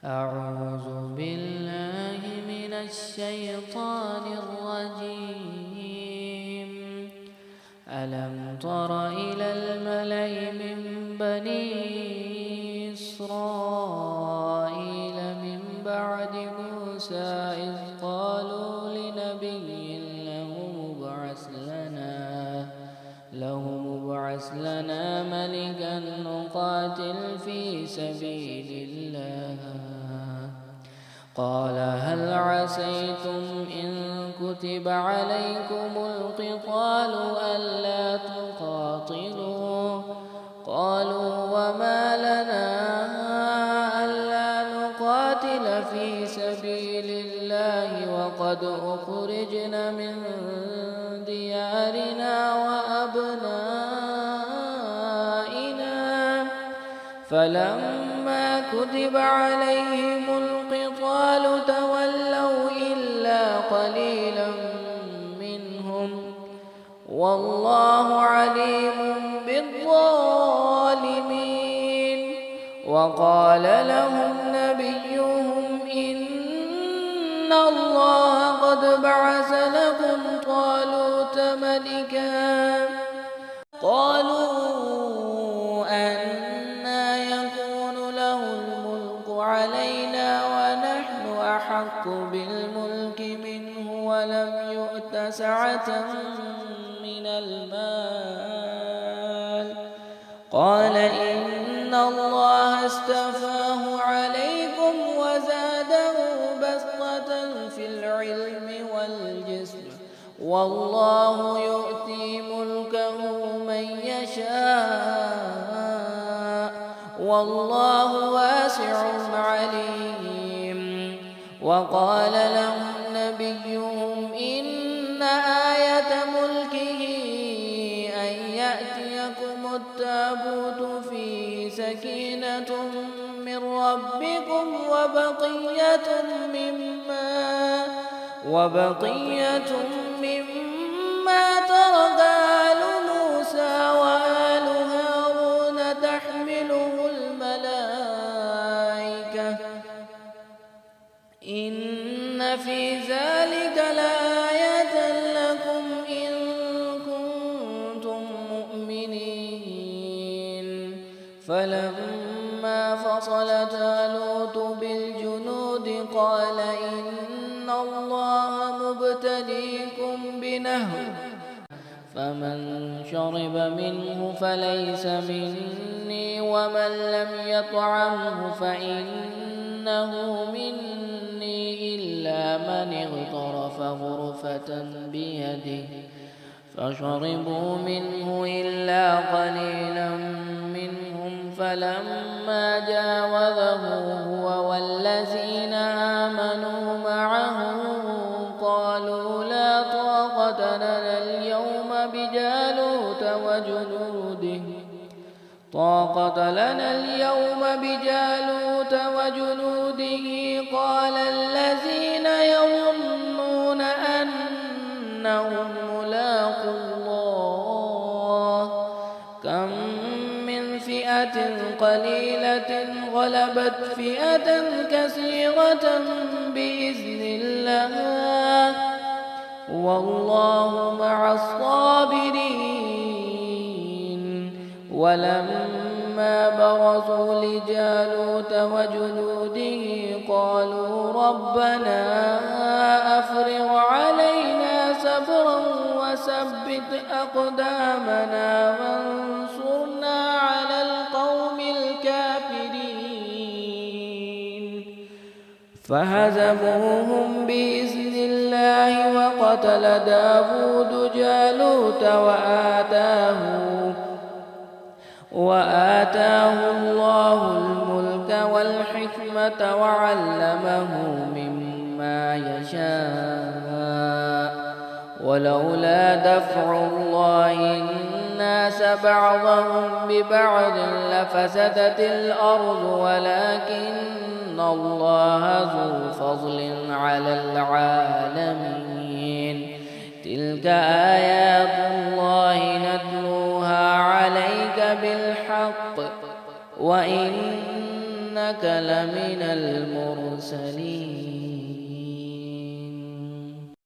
أعوذ بالله من الشيطان الرجيم. ألم تر إلى الملأ من بني إسرائيل من بعد موسى إذ قالوا لنبي له ابعث لنا ملكا نقاتل في سبيل الله. قال هل عسيتم إن كتب عليكم القتال ألا تقاتلوا؟ قالوا وما لنا ألا نقاتل في سبيل الله وقد أخرجنا من ديارنا وأبنائنا. فلما كتب عليهم القتال تولوا إلا قليلا منهم والله عليم بالظالمين. وقال لهم نبيهم إن الله قد بعث لكم طالوت ملكا. قالوا أنى يكون له الملك علينا ونحن أحق بالملك منه ولم يؤت سعة من المال. قال إن الله استفاه عليكم وزاده بسطة في العلم والجسم والله يؤتي ملكه من يشاء والله واسع عليم. وقال لهم نبيهم إن آية ملكه أن يأتيكم التابوت فيه سكينة من ربكم وبقية مما ترك آل موسى وآل هارون تحمله الملائكة إن في ذلك لآية لكم إن كنتم مؤمنين. فلما فصل طالوت بالجنود قال إن الله مبتليكم بنهر فمن شرب منه فليس مني ومن لم يطعمه فإنه مني إلا من اغترف غرفة بيده. فشربوا منه إلا قليلا منهم. فلما جاوزه هو والذين آمنوا معه قالوا لا طاقة لنا اليوم بجالوت وجنوده. قال الذين يظنون أنهم ملاقو الله كم من فئة قليلة غلبت فئة كثيرة بإذن الله والله مع الصابرين. ولما برزوا لجالوت وجنوده قالوا ربنا أفرغ علينا صبرا وثبت أقدامنا وانصرنا على القوم الكافرين. فهزموهم بإذن الله وقتل داود جالوت وآتاه الله الملك والحكمة وعلمه مما يشاء. ولولا دفع الله الناس بعضهم ببعض لفسدت الأرض ولكن الله ذو فضل على العالمين. تلك آيات الله نتلوها عليك بالحق وإنك إنك لمن المرسلين.